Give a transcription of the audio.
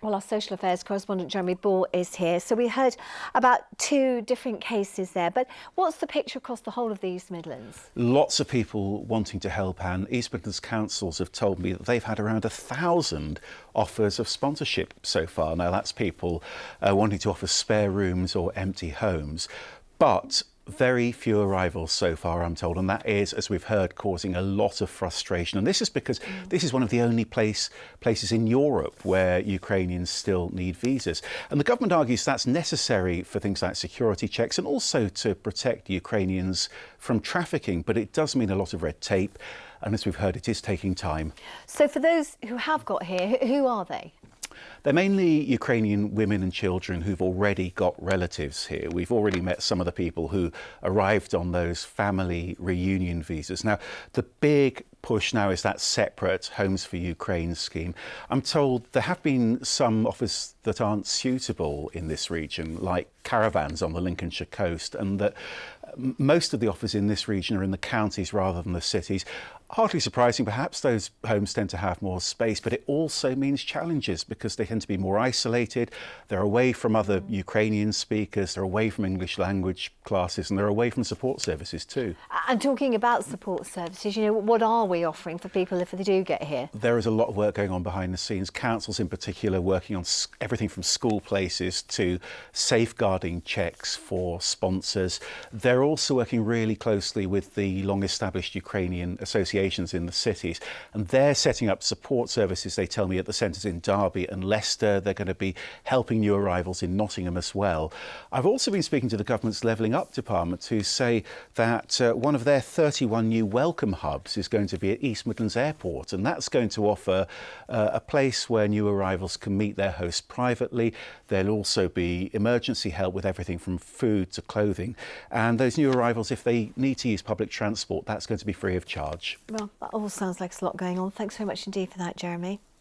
Well, our social affairs correspondent Jeremy Ball is here. So we heard about two different cases there, but what's the picture across the whole of the East Midlands? Lots of people wanting to help, and East Midlands councils have told me that they've had around 1,000 offers of sponsorship so far. Now that's people wanting to offer spare rooms or empty homes, but very few arrivals so far, I'm told, and that is, as we've heard, causing a lot of frustration. And this is because this is one of the only places in Europe where Ukrainians still need visas. And the government argues that's necessary for things like security checks and also to protect Ukrainians from trafficking. But it does mean a lot of red tape. And as we've heard, it is taking time. So for those who have got here, who are they? They're mainly Ukrainian women and children who've already got relatives here. We've already met some of the people who arrived on those family reunion visas. Now, the big push now is that separate Homes for Ukraine scheme. I'm told there have been some offers that aren't suitable in this region, like caravans on the Lincolnshire coast, and that most of the offers in this region are in the counties rather than the cities. Hardly surprising, perhaps those homes tend to have more space, but it also means challenges because they tend to be more isolated. They're away from other Ukrainian speakers, they're away from English language classes, and they're away from support services too. And talking about support services, what are we offering for people if they do get here? There is a lot of work going on behind the scenes. Councils in particular working on everything from school places to safeguarding checks for sponsors. They're also working really closely with the long-established Ukrainian associations in the cities, and they're setting up support services, they tell me, at the centres in Derby and Leicester. They're going to be helping new arrivals in Nottingham as well. I've also been speaking to the government's Levelling Up department, who say that one of their 31 new welcome hubs is going to be at East Midlands Airport, and that's going to offer a place where new arrivals can meet their hosts privately. There'll also be emergency help with everything from food to clothing, and those new arrivals, if they need to use public transport, that's going to be free of charge. Well, that all sounds like there's a lot going on. Thanks very much indeed for that, Jeremy.